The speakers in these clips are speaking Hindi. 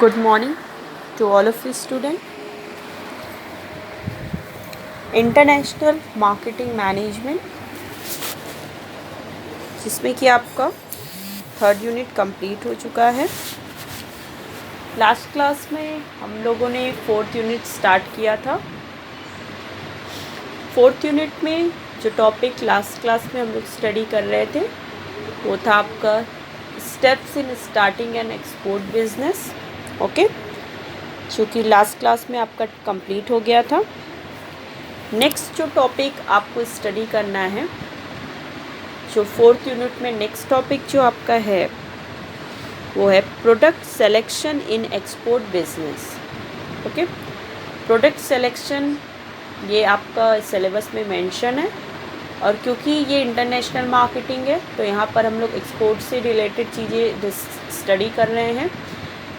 Good morning to all of you students. International marketing management, जिसमें कि आपका थर्ड यूनिट कंप्लीट हो चुका है। लास्ट क्लास में हम लोगों ने फोर्थ यूनिट स्टार्ट किया था। फोर्थ यूनिट में जो टॉपिक लास्ट क्लास में हम लोग स्टडी कर रहे थे वो था आपका steps in starting and export business. Okay, जो कि लास्ट क्लास में आपका कंप्लीट हो गया था। नेक्स्ट जो टॉपिक आपको स्टडी करना है, जो फोर्थ यूनिट में नेक्स्ट टॉपिक जो आपका है वो है product selection in export business. Okay, product selection ये आपका सिलेबस में मेंशन है, और क्योंकि ये इंटरनेशनल मार्केटिंग है तो यहाँ पर हम लोग एक्सपोर्ट से रिलेटेड चीज़ें स्टडी कर रहे हैं।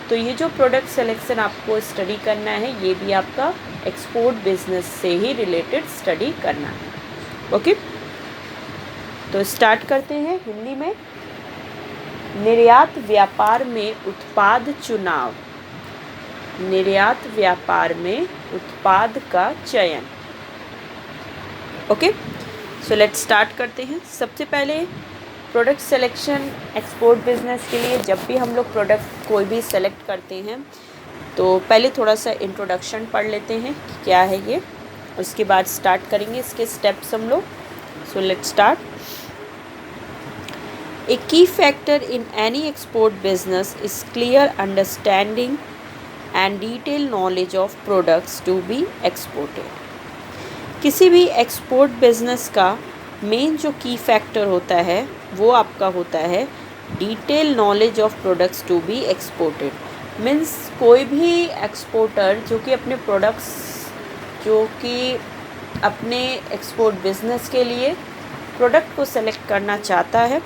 तो ये जो प्रोडक्ट सिलेक्शन आपको स्टडी करना है ये भी आपका एक्सपोर्ट बिजनेस से ही रिलेटेड स्टडी करना है। ओके, तो स्टार्ट करते हैं हिंदी में। निर्यात व्यापार में उत्पाद चुनाव। निर्यात व्यापार में उत्पाद का चयन। ओके, सो लेट्स स्टार्ट करते हैं। सबसे पहले प्रोडक्ट सिलेक्शन एक्सपोर्ट बिजनेस के लिए जब भी हम लोग प्रोडक्ट कोई भी सेलेक्ट करते हैं तो पहले थोड़ा सा इंट्रोडक्शन पढ़ लेते हैं कि क्या है ये, उसके बाद स्टार्ट करेंगे इसके स्टेप्स हम लोग। So let's start. A key factor in any export business is clear understanding and detail knowledge of products to be exported. किसी भी एक्सपोर्ट बिजनेस का मेन जो की फैक्टर होता है वो आपका होता है detail knowledge of products to be exported. Means कोई भी एक्सपोर्टर जो कि अपने प्रोडक्ट्स जो कि अपने एक्सपोर्ट बिजनेस के लिए प्रोडक्ट को सेलेक्ट करना चाहता है,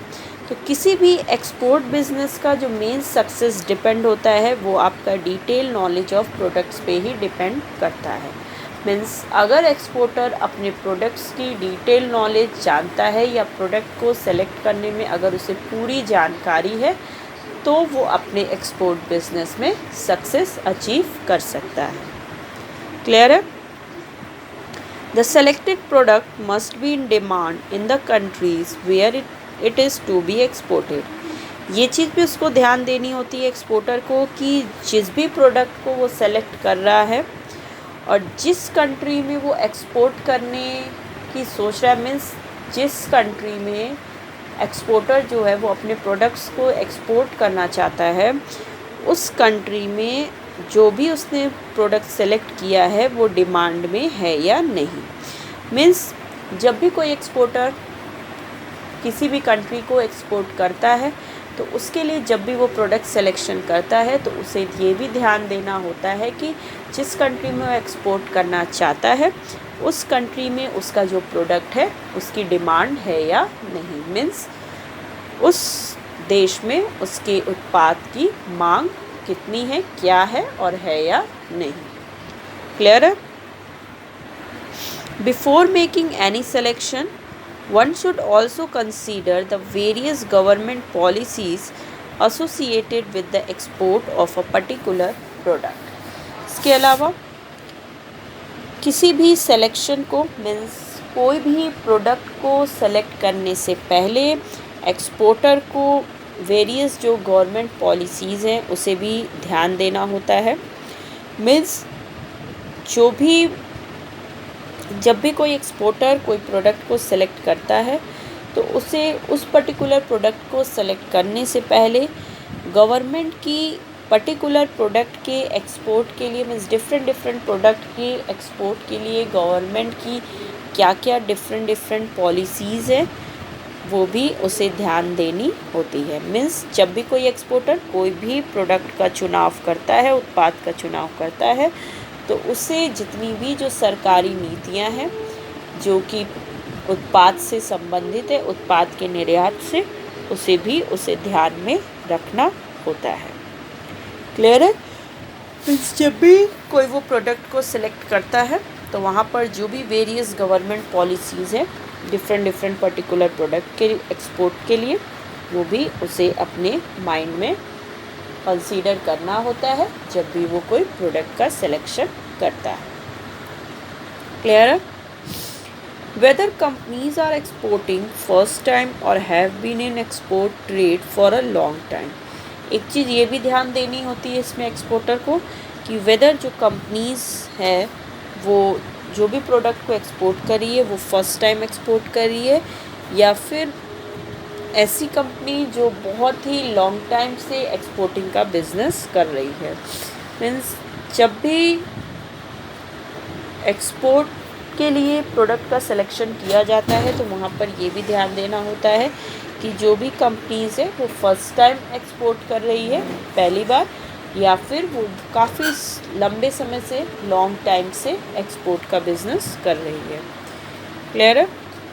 तो किसी भी एक्सपोर्ट बिजनेस का जो मेन सक्सेस डिपेंड होता है वो आपका डिटेल नॉलेज ऑफ प्रोडक्ट्स पे ही डिपेंड करता है। मीन्स अगर एक्सपोर्टर अपने प्रोडक्ट्स की डिटेल नॉलेज जानता है या प्रोडक्ट को सेलेक्ट करने में अगर उसे पूरी जानकारी है तो वो अपने एक्सपोर्ट बिजनेस में सक्सेस अचीव कर सकता है। क्लियर है? The selected product must be in demand in the countries where it is to be exported. ये चीज़ भी उसको ध्यान देनी होती है एक्सपोर्टर को कि जिस भी प्रोडक्ट को वो सेलेक्ट कर रहा है और जिस कंट्री में वो एक्सपोर्ट करने की सोच रहा है, मीन्स जिस कंट्री में एक्सपोर्टर जो है वो अपने प्रोडक्ट्स को एक्सपोर्ट करना चाहता है, उस कंट्री में जो भी उसने प्रोडक्ट सेलेक्ट किया है वो डिमांड में है या नहीं। मीन्स जब भी कोई एक्सपोर्टर किसी भी कंट्री को एक्सपोर्ट करता है तो उसके लिए जब भी वो प्रोडक्ट सिलेक्शन करता है तो उसे ये भी ध्यान देना होता है कि जिस कंट्री में वो एक्सपोर्ट करना चाहता है उस कंट्री में उसका जो प्रोडक्ट है उसकी डिमांड है या नहीं। मीन्स उस देश में उसके उत्पाद की मांग कितनी है, क्या है और है या नहीं। क्लियर है? Before making any selection one should also consider the various government policies associated with the export of a particular product. इसके अलावा किसी भी सिलेक्शन को मीन्स कोई भी प्रोडक्ट को सेलेक्ट करने से पहले एक्सपोर्टर को वेरियस जो गवर्नमेंट पॉलिसीज़ हैं उसे भी ध्यान देना होता है। मीन्स जब भी कोई एक्सपोर्टर कोई प्रोडक्ट को सेलेक्ट करता है तो उसे उस पर्टिकुलर प्रोडक्ट को सेलेक्ट करने से पहले गवर्नमेंट की पर्टिकुलर प्रोडक्ट के एक्सपोर्ट के लिए मीन्स डिफरेंट प्रोडक्ट के एक्सपोर्ट के लिए गवर्नमेंट की क्या क्या डिफरेंट पॉलिसीज़ हैं वो भी उसे ध्यान देनी होती है। मीन्स जब भी कोई एक्सपोर्टर कोई भी प्रोडक्ट का चुनाव करता है, उत्पाद का चुनाव करता है, तो उसे जितनी भी जो सरकारी नीतियां हैं जो कि उत्पाद से संबंधित है, उत्पाद के निर्यात से, उसे ध्यान में रखना होता है। क्लियर है? जब भी कोई वो प्रोडक्ट को सिलेक्ट करता है तो वहाँ पर जो भी वेरियस गवर्नमेंट पॉलिसीज़ हैं डिफरेंट पर्टिकुलर प्रोडक्ट के एक्सपोर्ट के लिए वो भी उसे अपने माइंड में कंसीडर करना होता है जब भी वो कोई प्रोडक्ट का सिलेक्शन करता है। क्लियर है? Whether companies are exporting first time or have been in export trade for a long time, एक चीज़ ये भी ध्यान देनी होती है इसमें एक्सपोर्टर को कि वेदर जो कंपनीज है वो जो भी प्रोडक्ट को एक्सपोर्ट कर रही है वो फर्स्ट टाइम एक्सपोर्ट कर रही है या फिर ऐसी कंपनी जो बहुत ही लॉन्ग टाइम से एक्सपोर्टिंग का बिजनेस कर रही है। मीन्स जब भी एक्सपोर्ट के लिए प्रोडक्ट का सिलेक्शन किया जाता है तो वहाँ पर ये भी ध्यान देना होता है कि जो भी कंपनीज़ है वो फर्स्ट टाइम एक्सपोर्ट कर रही है पहली बार या फिर वो काफ़ी लंबे समय से लॉन्ग टाइम से एक्सपोर्ट का बिजनेस कर रही है। क्लियर है?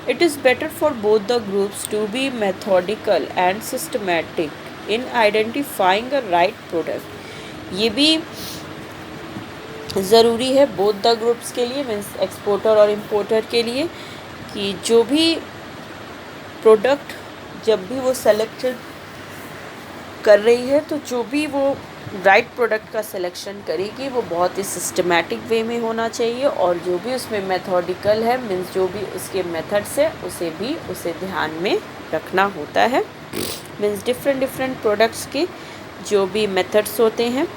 It is better for both the groups to be methodical and systematic in identifying a right product. ये भी ज़रूरी है बोथ द ग्रुप्स के लिए, मीन्स एक्सपोर्टर और इम्पोर्टर के लिए, कि जो भी प्रोडक्ट जब भी वो सेलेक्टेड कर रही है तो जो भी वो राइट प्रोडक्ट का सिलेक्शन करेगी वो बहुत ही सिस्टमैटिक वे में होना चाहिए और जो भी उसमें मेथोडिकल है, मीन्स जो भी उसके मेथड्स है उसे ध्यान में रखना होता है। मीन्स डिफरेंट प्रोडक्ट्स के जो भी मेथड्स होते हैं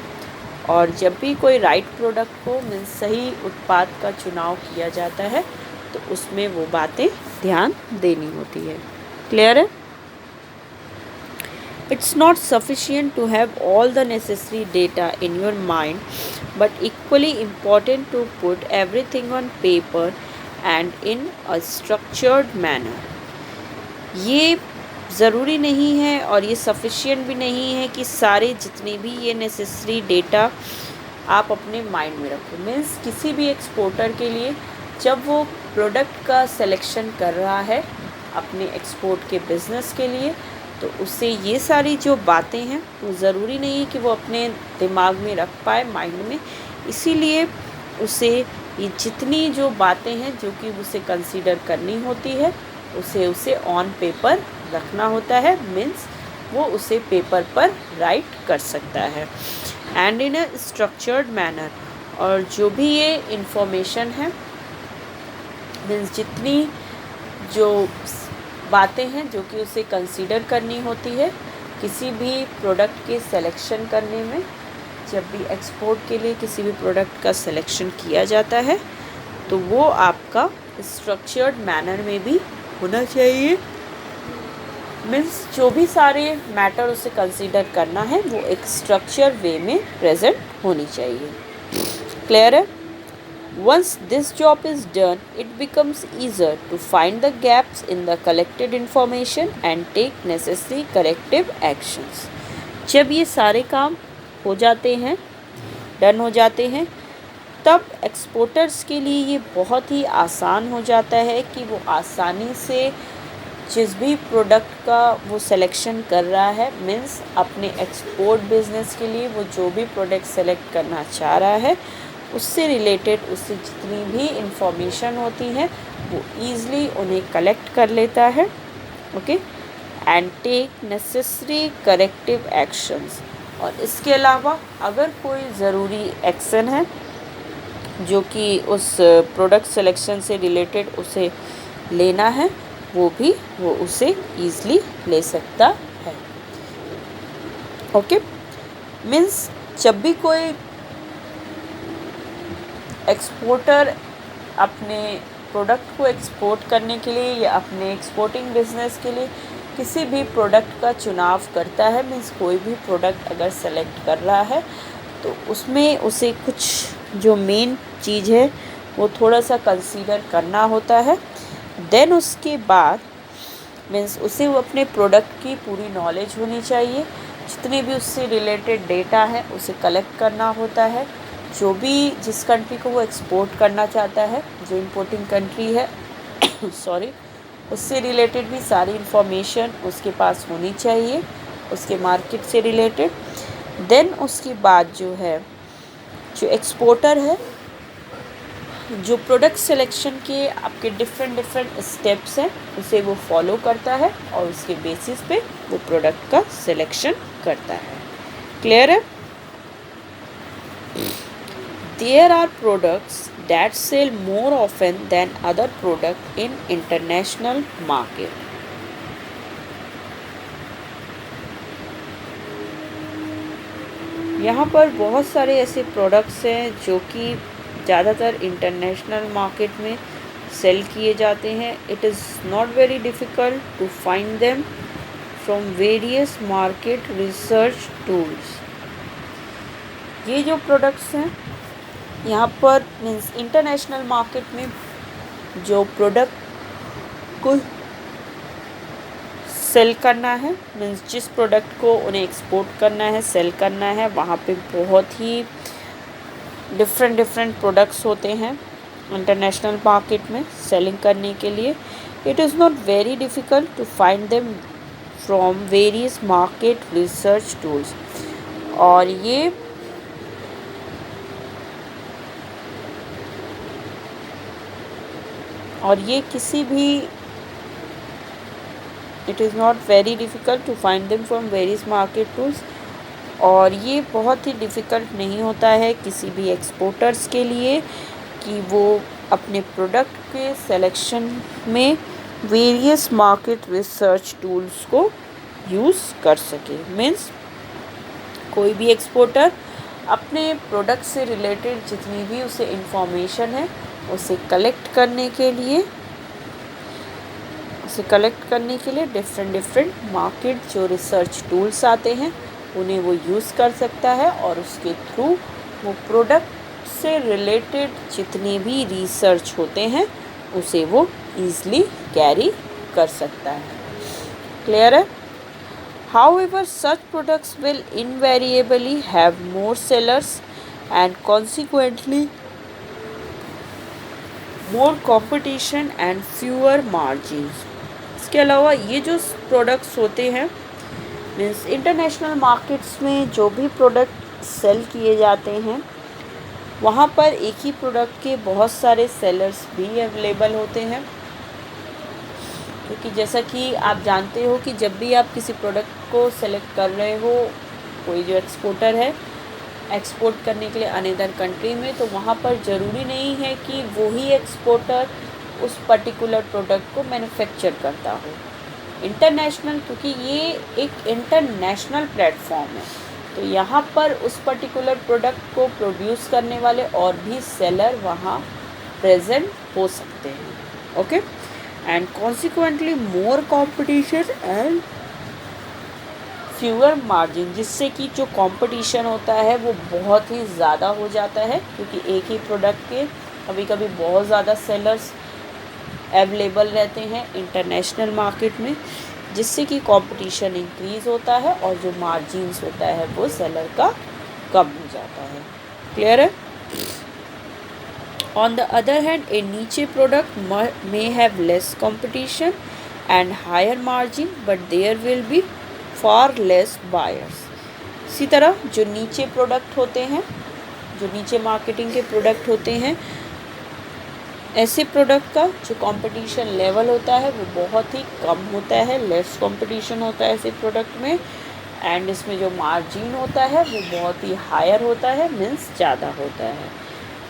और जब भी कोई राइट प्रोडक्ट को मीन्स सही उत्पाद का चुनाव किया जाता है तो उसमें वो बातें ध्यान देनी होती है। क्लियर है? It's not sufficient to have all the necessary data in your mind, but equally important to put everything on paper and in a structured manner. ये ज़रूरी नहीं है और ये सफिशिएंट भी नहीं है कि सारे जितने भी ये नेसेसरी डेटा आप अपने माइंड में रखो। मीन्स किसी भी एक्सपोर्टर के लिए जब वो प्रोडक्ट का सिलेक्शन कर रहा है अपने एक्सपोर्ट के बिज़नेस के लिए तो उससे ये सारी जो बातें हैं वो ज़रूरी नहीं है कि वो अपने दिमाग में रख पाए, माइंड में। इसीलिए उसे ये जितनी जो बातें हैं जो कि उसे कंसीडर करनी होती है उसे ऑन पेपर रखना होता है। मीन्स वो उसे पेपर पर राइट कर सकता है and in a structured manner. और जो भी ये इंफॉर्मेशन है मीन्स जितनी जो बातें हैं जो कि उसे कंसीडर करनी होती है किसी भी प्रोडक्ट के सिलेक्शन करने में, जब भी एक्सपोर्ट के लिए किसी भी प्रोडक्ट का सिलेक्शन किया जाता है तो वो आपका स्ट्रक्चर्ड मैनर में भी होना चाहिए। मीन्स जो भी सारे मैटर उसे कंसीडर करना है वो एक स्ट्रक्चर वे में प्रेजेंट होनी चाहिए। क्लियर है? Once this job is done, it becomes easier to find the gaps in the collected information and take necessary corrective actions. जब ये सारे काम हो जाते हैं, डन हो जाते हैं, तब एक्सपोर्टर्स के लिए ये बहुत ही आसान हो जाता है कि वो आसानी से जिस भी प्रोडक्ट का वो सिलेक्शन कर रहा है, मीन्स अपने एक्सपोर्ट बिजनेस के लिए वो जो भी प्रोडक्ट सेलेक्ट करना चाह रहा है उससे रिलेटेड उससे जितनी भी इंफॉर्मेशन होती है वो ईज़िली उन्हें कलेक्ट कर लेता है। Okay, and take necessary corrective actions. और इसके अलावा अगर कोई ज़रूरी एक्शन है जो कि उस प्रोडक्ट सिलेक्शन से रिलेटेड उसे लेना है वो उसे ईज़िली ले सकता है। ओके, मीन्स जब भी कोई एक्सपोर्टर अपने प्रोडक्ट को एक्सपोर्ट करने के लिए या अपने एक्सपोर्टिंग बिजनेस के लिए किसी भी प्रोडक्ट का चुनाव करता है, मीन्स कोई भी प्रोडक्ट अगर सेलेक्ट कर रहा है तो उसमें उसे कुछ जो मेन चीज़ है वो थोड़ा सा कंसीडर करना होता है। देन उसके बाद मीन्स उसे वो अपने प्रोडक्ट की पूरी नॉलेज होनी चाहिए, जितने भी उससे रिलेटेड डेटा है उसे कलेक्ट करना होता है। जो भी जिस कंट्री को वो एक्सपोर्ट करना चाहता है, जो इम्पोर्टिंग कंट्री है सॉरी, उससे रिलेटेड भी सारी इन्फॉर्मेशन उसके पास होनी चाहिए, उसके मार्केट से रिलेटेड। देन उसके बाद जो है जो एक्सपोर्टर है जो प्रोडक्ट सिलेक्शन के आपके डिफरेंट स्टेप्स हैं उसे वो फॉलो करता है और उसके बेसिस पे वो प्रोडक्ट का सिलेक्शन करता है। Clear है? There are products that sell more often than other product in international market. यहाँ पर बहुत सारे ऐसे प्रोडक्ट्स हैं जो कि ज़्यादातर इंटरनेशनल मार्केट में सेल किए जाते हैं. It is not very difficult to find them from various market research tools. ये जो प्रोडक्ट्स हैं यहाँ पर मीन्स इंटरनेशनल मार्केट में जो प्रोडक्ट को सेल करना है, मीन्स जिस प्रोडक्ट को उन्हें एक्सपोर्ट करना है, सेल करना है, वहाँ पे बहुत ही डिफरेंट प्रोडक्ट्स होते हैं इंटरनेशनल मार्केट में सेलिंग करने के लिए. It is not very difficult to find them from various market research tools. और ये किसी भी it is not very difficult to find them from various market tools. और ये बहुत ही डिफ़िकल्ट नहीं होता है किसी भी एक्सपोर्टर्स के लिए कि वो अपने प्रोडक्ट के सिलेक्शन में वेरियस मार्केट रिसर्च टूल्स को यूज़ कर सके. मीन्स कोई भी एक्सपोर्टर अपने प्रोडक्ट से रिलेटेड जितनी भी उसे इंफॉर्मेशन है उसे कलेक्ट करने के लिए डिफरेंट मार्केट जो रिसर्च टूल्स आते हैं उन्हें वो यूज़ कर सकता है और उसके थ्रू वो प्रोडक्ट से रिलेटेड जितने भी रिसर्च होते हैं उसे वो ईज़िली कैरी कर सकता है. क्लियर है? However, such products will invariably have more sellers and consequently more competition and fewer margins. इसके अलावा ये जो प्रोडक्ट्स होते हैं मीन्स इंटरनेशनल मार्केट्स में जो भी प्रोडक्ट सेल किए जाते हैं वहाँ पर एक ही प्रोडक्ट के बहुत सारे सेलर्स भी अवेलेबल होते हैं. क्योंकि जैसा कि आप जानते हो कि जब भी आप किसी प्रोडक्ट को सेलेक्ट कर रहे हो, कोई जो एक्सपोर्टर है एक्सपोर्ट करने के लिए अनदर कंट्री में, तो वहाँ पर ज़रूरी नहीं है कि वही एक्सपोर्टर उस पर्टिकुलर प्रोडक्ट को मैन्युफैक्चर करता हो. इंटरनेशनल, क्योंकि ये एक इंटरनेशनल प्लेटफॉर्म है, तो यहाँ पर उस पर्टिकुलर प्रोडक्ट को प्रोड्यूस करने वाले और भी सेलर वहाँ प्रेजेंट हो सकते हैं. Okay, and consequently more competition and fewer margin, जिससे कि जो कंपटीशन होता है वो बहुत ही ज़्यादा हो जाता है क्योंकि एक ही प्रोडक्ट के कभी कभी बहुत ज़्यादा सेलर्स अवेलेबल रहते हैं इंटरनेशनल मार्केट में, जिससे कि कंपटीशन इंक्रीज़ होता है और जो मार्जिन्स होता है वो सेलर का कम हो जाता है. क्लियर है? On the other hand, a niche product may have less competition and higher margin, but there will be far less buyers. इसी तरह जो नीचे प्रोडक्ट होते हैं, जो नीचे मार्केटिंग के प्रोडक्ट होते हैं, ऐसे प्रोडक्ट का जो कंपटीशन लेवल होता है वो बहुत ही कम होता है, लेस कंपटीशन होता है ऐसे प्रोडक्ट में, एंड इसमें जो मार्जिन होता है वो बहुत ही हायर होता है, मीन्स ज़्यादा होता है.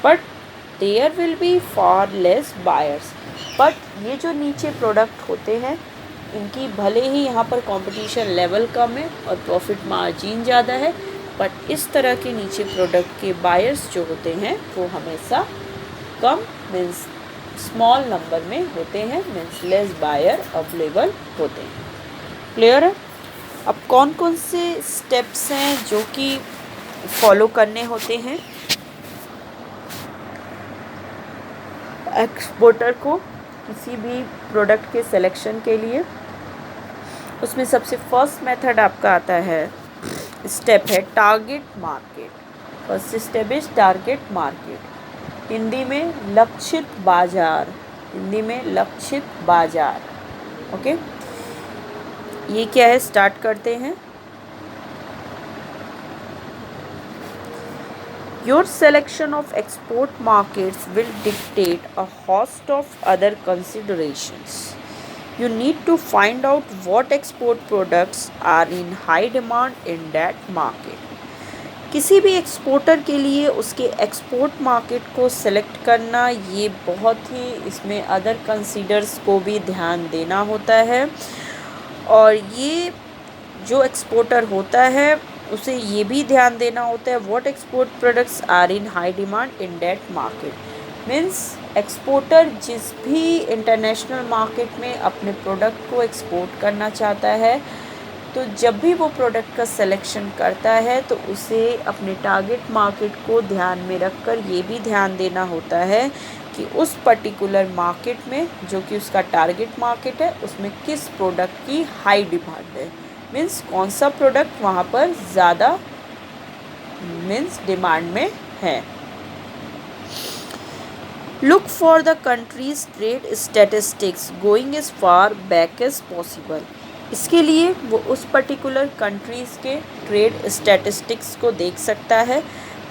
But there will be far less buyers. But ये जो नीचे प्रोडक्ट होते हैं इनकी भले ही यहाँ पर कंपटीशन लेवल कम है और प्रॉफिट मार्जिन ज़्यादा है, बट इस तरह के नीचे प्रोडक्ट के बायर्स जो होते हैं वो हमेशा कम, मीन्स स्मॉल नंबर में होते हैं, मीन्स लेस बायर अवेलेबल होते हैं. क्लियर है? अब कौन कौन से स्टेप्स हैं जो कि फॉलो करने होते हैं एक्सपोर्टर को किसी भी प्रोडक्ट के सिलेक्शन के लिए. उसमें सबसे फर्स्ट मेथड आपका आता है, स्टेप है target market. First step is target market, Hindi में लक्षित बाजार. ओके, ये क्या है, स्टार्ट करते हैं. Your selection of export markets will dictate a host of other considerations. You need to find out what export products are in high demand in that market. किसी भी एक्सपोर्टर के लिए उसके एक्सपोर्ट मार्केट को सेलेक्ट करना ये बहुत ही, इसमें अदर कंसीडर्स को भी ध्यान देना होता है। और ये जो एक्सपोर्टर होता है उसे ये भी ध्यान देना होता है what export products are in high demand in that market. Means exporter जिस भी इंटरनेशनल मार्केट में अपने प्रोडक्ट को एक्सपोर्ट करना चाहता है, तो जब भी वो प्रोडक्ट का सिलेक्शन करता है तो उसे अपने टारगेट मार्केट को ध्यान में रखकर ये भी ध्यान देना होता है कि उस पर्टिकुलर मार्केट में, जो कि उसका टारगेट मार्केट है, उसमें किस प्रोडक्ट की हाई डिमांड है। मीन्स कौन सा प्रोडक्ट वहाँ पर ज़्यादा मीन्स डिमांड में है। Look for the countries trade statistics going as far back as possible. इसके लिए वो उस पर्टिकुलर कंट्रीज़ के ट्रेड स्टैटिस्टिक्स को देख सकता है।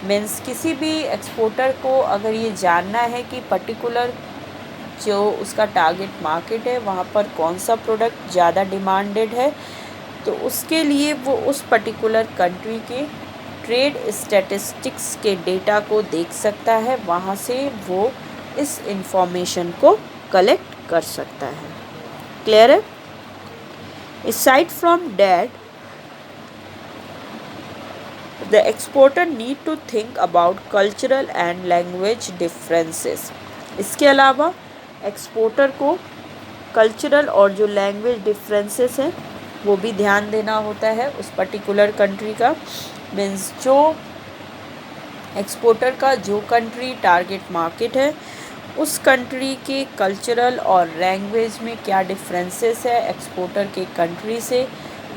मीन्स किसी भी एक्सपोर्टर को अगर ये जानना है कि पर्टिकुलर जो उसका टारगेट मार्केट है वहाँ पर कौन सा प्रोडक्ट ज़्यादा डिमांडेड है, तो उसके लिए वो उस पर्टिकुलर कंट्री के ट्रेड स्टैटिस्टिक्स के डेटा को देख सकता है, वहाँ से वो इस इंफॉर्मेशन को कलेक्ट कर सकता है। क्लियर है? Aside from that, the exporter need to think about cultural and language differences. इसके अलावा एक्सपोर्टर को कल्चरल और जो लैंग्वेज डिफरेंसेस हैं वो भी ध्यान देना होता है उस पर्टिकुलर कंट्री का। मीन्स जो एक्सपोर्टर का जो कंट्री टारगेट मार्केट है उस कंट्री के कल्चरल और लैंग्वेज में क्या डिफरेंसेस है एक्सपोर्टर के कंट्री से,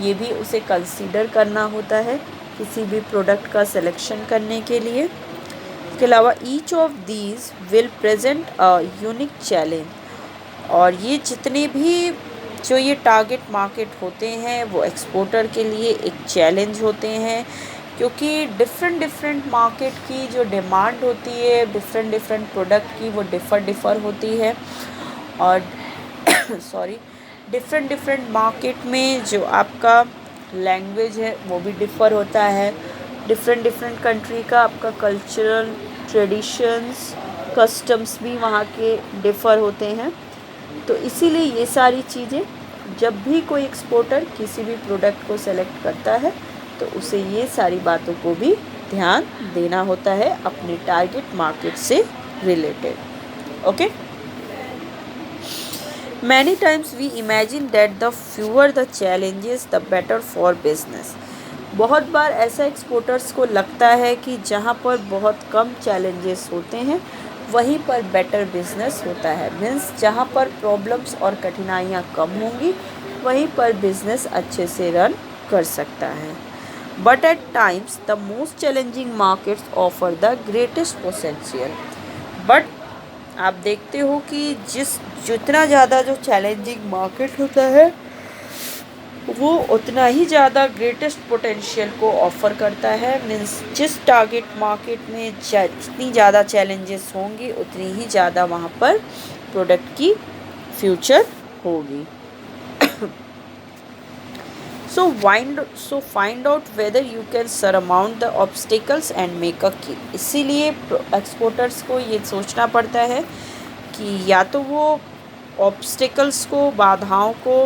ये भी उसे कंसीडर करना होता है किसी भी प्रोडक्ट का सिलेक्शन करने के लिए। इसके अलावा each of these will present a unique challenge. और ये जितने भी जो ये टारगेट मार्केट होते हैं वो एक्सपोर्टर के लिए एक चैलेंज होते हैं, क्योंकि डिफरेंट मार्केट की जो डिमांड होती है डिफरेंट प्रोडक्ट की वो डिफ़र होती है। और डिफरेंट मार्केट में जो आपका लैंग्वेज है वो भी डिफ़र होता है। डिफरेंट कंट्री का आपका कल्चरल ट्रेडिशंस कस्टम्स भी वहाँ के डिफ़र होते हैं। तो इसीलिए ये सारी चीज़ें जब भी कोई एक्सपोर्टर किसी भी प्रोडक्ट को सेलेक्ट करता है तो उसे ये सारी बातों को भी ध्यान देना होता है अपने टारगेट मार्केट से related. Okay, many times we imagine that the fewer the challenges the better for business. बहुत बार ऐसा एक्सपोर्टर्स को लगता है कि जहाँ पर बहुत कम चैलेंजेस होते हैं वहीं पर बेटर बिजनेस होता है। मीन्स जहाँ पर प्रॉब्लम्स और कठिनाइयाँ कम होंगी वहीं पर बिजनेस अच्छे से रन कर सकता है। But at times the most challenging markets offer the greatest potential. But आप देखते हो कि जितना ज़्यादा जो चैलेंजिंग मार्केट होता है वो उतना ही ज़्यादा ग्रेटेस्ट पोटेंशियल को ऑफ़र करता है। मीन्स जिस टारगेट मार्केट में जितनी ज़्यादा चैलेंजेस होंगी उतनी ही ज़्यादा वहाँ पर प्रोडक्ट की फ्यूचर होगी। So find out whether you can surmount the obstacles and make a key। इसीलिए एक्सपोर्टर्स को ये सोचना पड़ता है कि या तो वो ऑब्स्टिकल्स को, बाधाओं को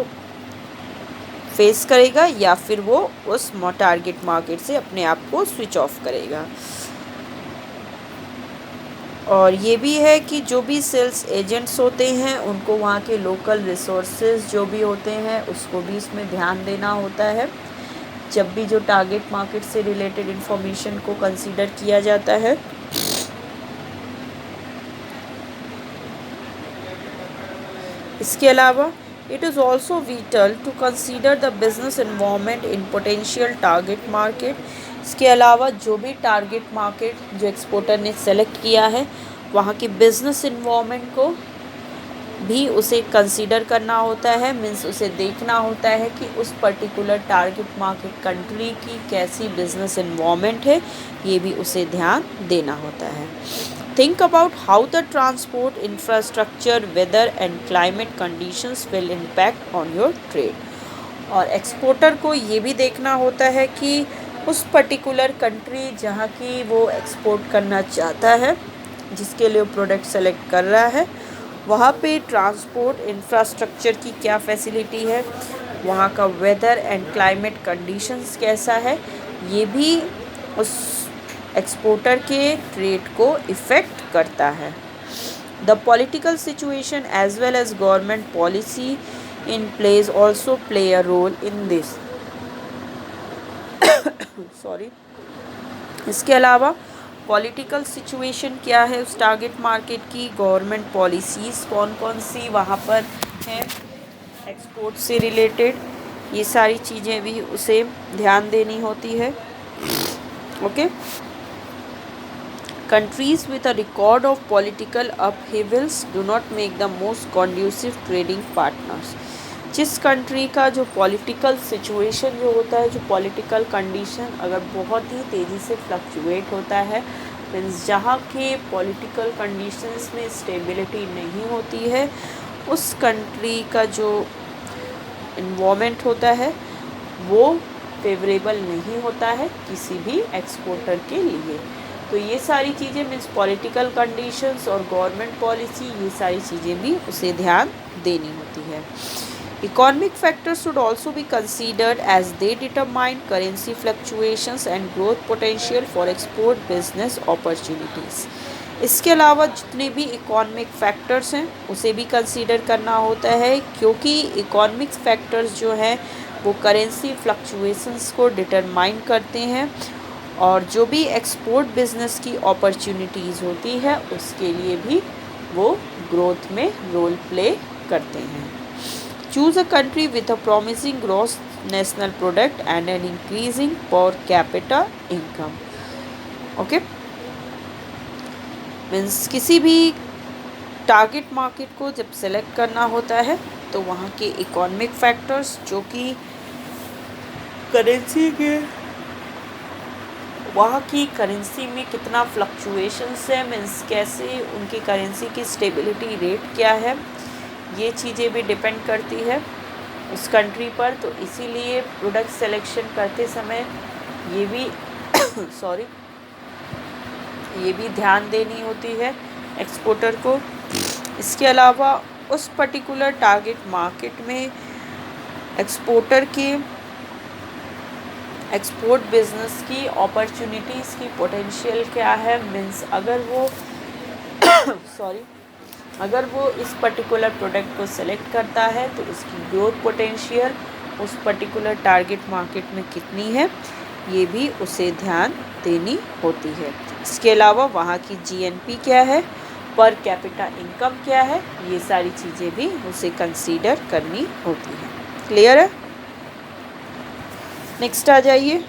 फेस करेगा या फिर वो उस टारगेट मार्केट से अपने आप को स्विच ऑफ करेगा। और ये भी है कि जो भी सेल्स एजेंट्स होते हैं उनको वहाँ के लोकल रिसोर्सेज जो भी होते हैं उसको भी इसमें ध्यान देना होता है जब भी जो टारगेट मार्केट से रिलेटेड इन्फॉर्मेशन को कंसीडर किया जाता है। इसके अलावा it is also vital to consider the business environment in potential target market. इसके अलावा जो भी टारगेट मार्केट जो एक्सपोर्टर ने सेलेक्ट किया है वहाँ की बिजनेस इन्वायरमेंट को भी उसे कंसीडर करना होता है। मीन्स उसे देखना होता है कि उस पर्टिकुलर टारगेट मार्केट कंट्री की कैसी बिजनेस इन्वायरमेंट है, ये भी उसे ध्यान देना होता है। Think about how the transport infrastructure, weather and climate conditions will impact on your trade। और एक्सपोर्टर को ये भी देखना होता है कि उस पर्टिकुलर कंट्री जहाँ की वो एक्सपोर्ट करना चाहता है, जिसके लिए वो प्रोडक्ट सेलेक्ट कर रहा है, वहाँ पे ट्रांसपोर्ट इंफ्रास्ट्रक्चर की क्या फैसिलिटी है, वहाँ का वेदर एंड क्लाइमेट कंडीशंस कैसा है, ये भी उस एक्सपोर्टर के ट्रेड को इफ़ेक्ट करता है। The political situation as well as government policy in place also play a role in this. Sorry. इसके अलावा पॉलिटिकल सिचुएशन क्या है उस टारगेट मार्केट की, गवर्नमेंट पॉलिसीज़ कौन कौन सी वहाँ पर हैं एक्सपोर्ट से रिलेटेड, ये सारी चीज़ें भी उसे ध्यान देनी होती है। Okay. Countries with a record of political upheavals do not make the most conducive trading partners. जिस कंट्री का जो पॉलिटिकल सिचुएशन जो होता है, जो पॉलिटिकल कंडीशन अगर बहुत ही तेज़ी से फ्लक्चुएट होता है, मीन्स जहाँ के पॉलिटिकल कंडीशंस में स्टेबिलिटी नहीं होती है, उस कंट्री का जो इन्वायरमेंट होता है वो फेवरेबल नहीं होता है किसी भी एक्सपोर्टर के लिए। तो ये सारी चीज़ें मीन्स पॉलिटिकल कंडीशंस और गवर्नमेंट पॉलिसी, ये सारी चीज़ें भी उसे ध्यान देनी होती है। Economic factors should also be considered as they determine currency fluctuations and growth potential for export business opportunities. इसके अलावा जितने भी इकोनॉमिक फैक्टर्स हैं उसे भी कंसीडर करना होता है, क्योंकि इकोनॉमिक फैक्टर्स जो हैं वो करेंसी फ्लक्चुएशंस को डिटरमाइन करते हैं और जो भी एक्सपोर्ट बिजनेस की अपॉर्चुनिटीज़ होती है उसके लिए भी वो ग्रोथ में रोल प्ले करते हैं। Choose a country with a promising gross national product and an increasing per capita income. Okay, means किसी भी टारगेट मार्केट को जब सेलेक्ट करना होता है तो वहाँ के इकोनॉमिक फैक्टर्स जो कि करेंसी के वहाँ की करेंसी में कितना फ्लक्चुएशंस है, मीन्स कैसे उनकी करेंसी की स्टेबिलिटी रेट क्या है, ये चीज़ें भी डिपेंड करती है उस कंट्री पर। तो इसीलिए प्रोडक्ट सिलेक्शन करते समय ये भी सॉरी ये भी ध्यान देनी होती है एक्सपोर्टर को। इसके अलावा उस पर्टिकुलर टारगेट मार्केट में एक्सपोर्टर के एक्सपोर्ट बिजनेस की अपॉर्चुनिटीज़ की पोटेंशियल क्या है, मीन्स अगर वो अगर वो इस पर्टिकुलर प्रोडक्ट को सेलेक्ट करता है तो उसकी ग्रोथ पोटेंशियल उस पर्टिकुलर टारगेट मार्केट में कितनी है, ये भी उसे ध्यान देनी होती है। इसके अलावा वहाँ की जीएनपी क्या है, पर कैपिटा इनकम क्या है, ये सारी चीज़ें भी उसे कंसीडर करनी होती है। क्लियर है? नेक्स्ट आ जाइए।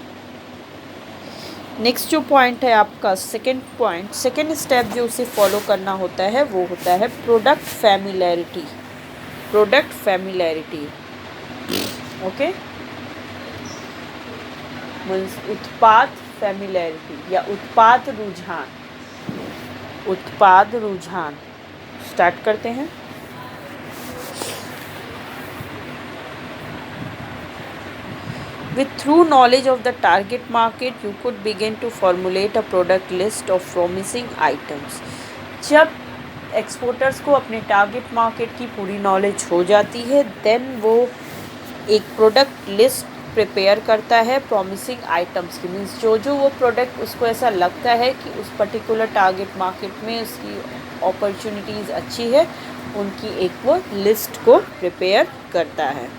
नेक्स्ट जो पॉइंट है आपका सेकंड पॉइंट, सेकंड स्टेप जो उसे फॉलो करना होता है वो होता है product familiarity. Product familiarity, okay, means उत्पाद फैमिलैरिटी या उत्पाद रुझान। उत्पाद रुझान स्टार्ट करते हैं। With through knowledge of the target market, you could begin to formulate a product list of promising items. जब एक्सपोर्टर्स को अपने टारगेट मार्केट की पूरी नॉलेज हो जाती है, देन वो एक प्रोडक्ट लिस्ट प्रिपेयर करता है प्रॉमिसिंग आइटम्स की। मीन्स जो जो वो प्रोडक्ट उसको ऐसा लगता है कि उस पर्टिकुलर टारगेट मार्केट में उसकी अपॉर्चुनिटीज़ अच्छी है, उनकी एक वो लिस्ट को प्रिपेयर करता है।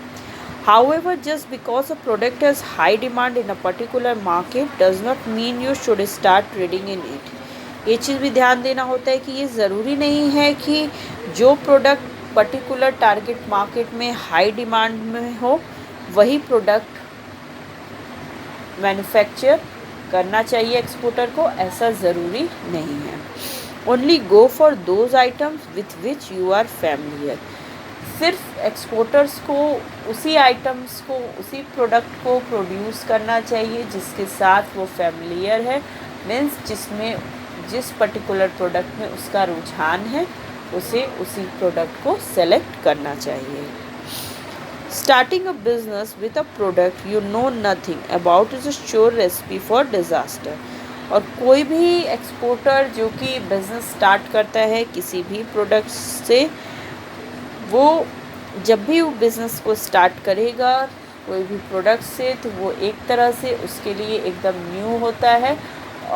However, just because a product has high demand in a particular market does not mean you should start trading in it. ये चीज़ भी ध्यान देना होता है कि ये ज़रूरी नहीं है कि जो प्रोडक्ट पर्टिकुलर टारगेट मार्केट में हाई डिमांड में हो वही प्रोडक्ट मैन्युफैक्चर करना चाहिए एक्सपोर्टर को, ऐसा ज़रूरी नहीं है। Only go for those items with which you are familiar. सिर्फ एक्सपोर्टर्स को उसी आइटम्स को, उसी प्रोडक्ट को प्रोड्यूस करना चाहिए जिसके साथ वो फैमिलियर है, मीन्स जिस पर्टिकुलर प्रोडक्ट में उसका रुझान है उसे उसी प्रोडक्ट को सेलेक्ट करना चाहिए। Starting a business with a product you know nothing about is a sure recipe for disaster. और कोई भी एक्सपोर्टर जो कि बिज़नेस स्टार्ट करता है किसी भी प्रोडक्ट से, वो जब भी वो बिज़नेस को स्टार्ट करेगा कोई भी प्रोडक्ट से, तो वो एक तरह से उसके लिए एकदम न्यू होता है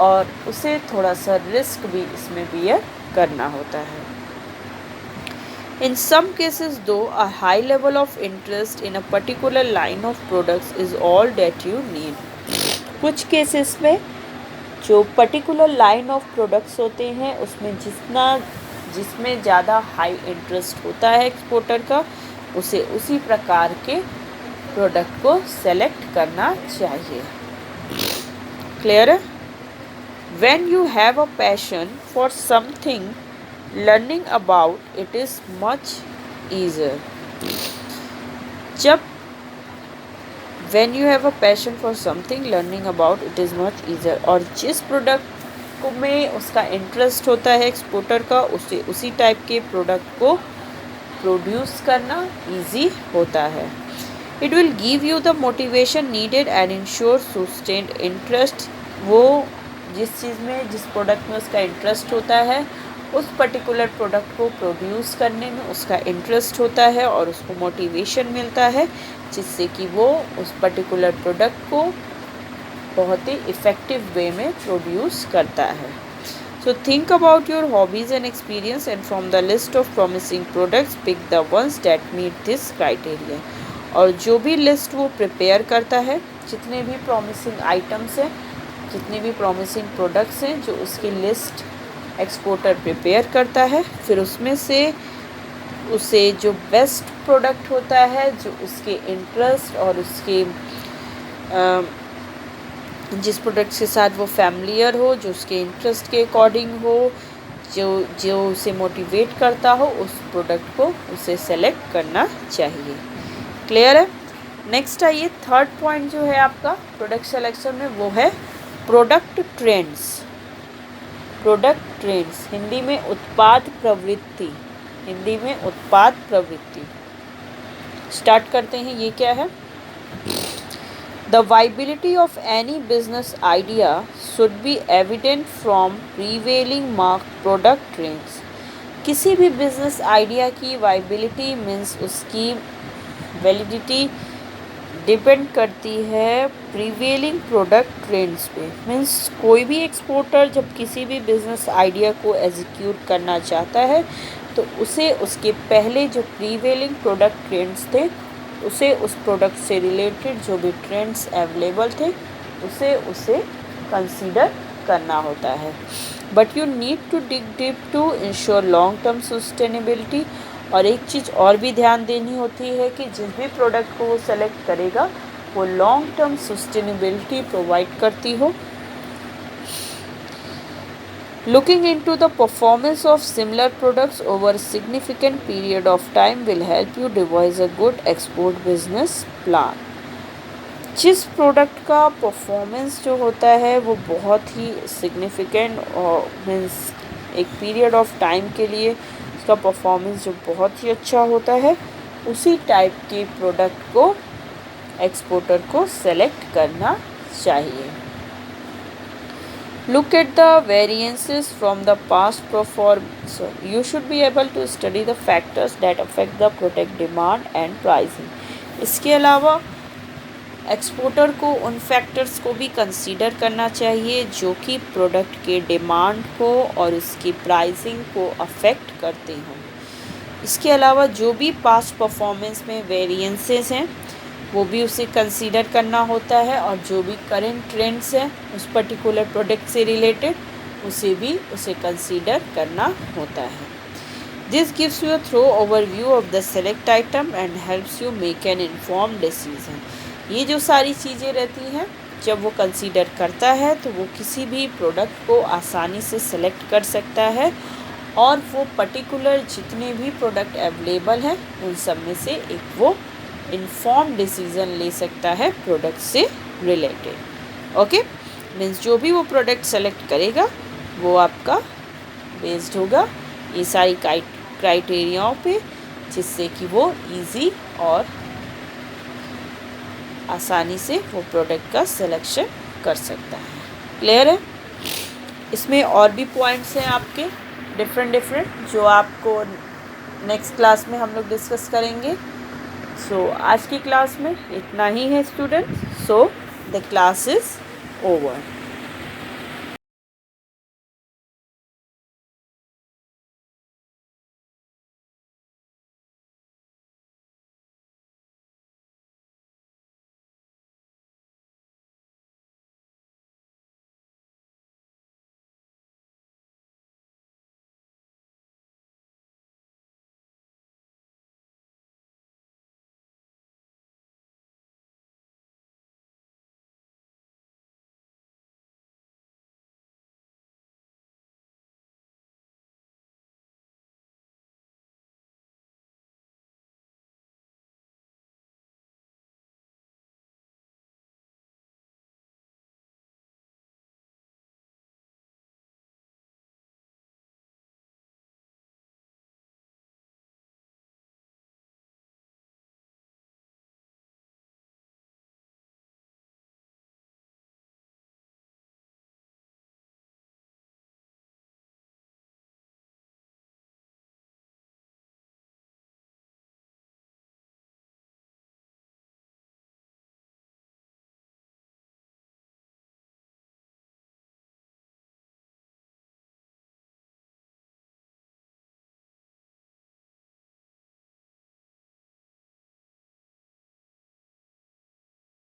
और उसे थोड़ा सा रिस्क भी इसमें बियर करना होता है. In some cases though, a high level of interest in a particular line of products is all that you need. कुछ केसेस में जो पर्टिकुलर लाइन ऑफ प्रोडक्ट्स होते हैं उसमें जिसमें ज़्यादा हाई इंटरेस्ट होता है एक्सपोर्टर का, उसे उसी प्रकार के प्रोडक्ट को सेलेक्ट करना चाहिए. क्लियर है? When you have a passion for something, learning about it is much easier. जब when you have a passion for something, learning about it is much easier. और जिस प्रोडक्ट को में उसका इंटरेस्ट होता है एक्सपोर्टर का, उसे उसी टाइप के प्रोडक्ट को प्रोड्यूस करना इजी होता है. It will give you the motivation needed and ensure sustained interest. वो जिस चीज़ में जिस प्रोडक्ट में उसका इंटरेस्ट होता है उस पर्टिकुलर प्रोडक्ट को प्रोड्यूस करने में उसका इंटरेस्ट होता है और उसको मोटिवेशन मिलता है जिससे कि वो उस पर्टिकुलर प्रोडक्ट को बहुत ही इफ़ेक्टिव वे में प्रोड्यूस करता है. So think about your hobbies and experience and from the list of promising products pick the ones that meet this criteria. और जो भी लिस्ट वो प्रिपेयर करता है, जितने भी प्रॉमिसिंग आइटम्स हैं, जितने भी प्रॉमिसिंग प्रोडक्ट्स हैं जो उसकी लिस्ट एक्सपोर्टर प्रिपेयर करता है, फिर उसमें से उसे जो बेस्ट प्रोडक्ट होता है, जो उसके इंटरेस्ट और उसके जिस प्रोडक्ट के साथ वो फैमिलियर हो, जो उसके इंटरेस्ट के अकॉर्डिंग हो, जो उसे मोटिवेट करता हो, उस प्रोडक्ट को उसे सेलेक्ट करना चाहिए. क्लियर है? नेक्स्ट आइए, थर्ड पॉइंट जो है आपका प्रोडक्ट सिलेक्शन में, वो है product trends. Product trends Hindi में उत्पाद प्रवृत्ति. हिंदी में उत्पाद प्रवृत्ति. स्टार्ट करते हैं. ये क्या है? The viability of any business idea should be evident from prevailing product trends. किसी भी बिजनेस आइडिया की वाइबिलिटी मीन्स उसकी वैलिडिटी डिपेंड करती है प्रीवेलिंग प्रोडक्ट ट्रेंड्स पे. मीन्स कोई भी एक्सपोर्टर जब किसी भी बिजनेस आइडिया को एग्जीक्यूट करना चाहता है तो उसे उसके पहले जो प्रीवेलिंग प्रोडक्ट ट्रेंड्स थे, उसे उस प्रोडक्ट से रिलेटेड जो भी ट्रेंड्स अवेलेबल थे उसे कंसीडर करना होता है. But you need to dig deep to ensure long term sustainability. और एक चीज़ और भी ध्यान देनी होती है कि जिस भी प्रोडक्ट को वो सेलेक्ट करेगा वो लॉन्ग टर्म सस्टेनेबिलिटी प्रोवाइड करती हो. Looking into the performance of similar products over a significant period of time will help you devise a good export business plan. जिस प्रोडक्ट का परफॉर्मेंस जो होता है वो बहुत ही सिग्निफिकेंट और मीन्स एक पीरियड ऑफ टाइम के लिए उसका परफॉर्मेंस जो बहुत ही अच्छा होता है, उसी टाइप के प्रोडक्ट को एक्सपोर्टर को सेलेक्ट करना चाहिए. Look at the variances from the past performance. You should be able to study the factors that affect the product demand and pricing. इसके अलावा एक्सपोर्टर को उन फैक्टर्स को भी कंसीडर करना चाहिए जो कि प्रोडक्ट के डिमांड को और इसकी प्राइसिंग को अफेक्ट करते हों. इसके अलावा जो भी पास्ट परफॉर्मेंस में वेरिएंसेस हैं वो भी उसे कंसीडर करना होता है और जो भी करेंट ट्रेंड्स हैं उस पर्टिकुलर प्रोडक्ट से रिलेटेड उसे कंसीडर करना होता है. This gives you a thorough overview of the select item and helps you make an informed decision. ये जो सारी चीज़ें रहती हैं जब वो कंसीडर करता है तो वो किसी भी प्रोडक्ट को आसानी से सेलेक्ट कर सकता है और वो पर्टिकुलर जितने भी प्रोडक्ट अवेलेबल हैं उन सब में से एक वो इन्फॉर्म डिसीज़न ले सकता है प्रोडक्ट से रिलेटेड. ओके, मीन्स जो भी वो प्रोडक्ट सेलेक्ट करेगा वो आपका बेस्ड होगा ये सारी क्राइटेरियाओं पे, जिससे कि वो इजी और आसानी से वो प्रोडक्ट का सिलेक्शन कर सकता है। क्लियर है? इसमें और भी पॉइंट्स हैं आपके डिफरेंट जो आपको नेक्स्ट क्लास में हम लोग डिस्कस करेंगे। सो आज की क्लास में इतना ही है students. So the class is over.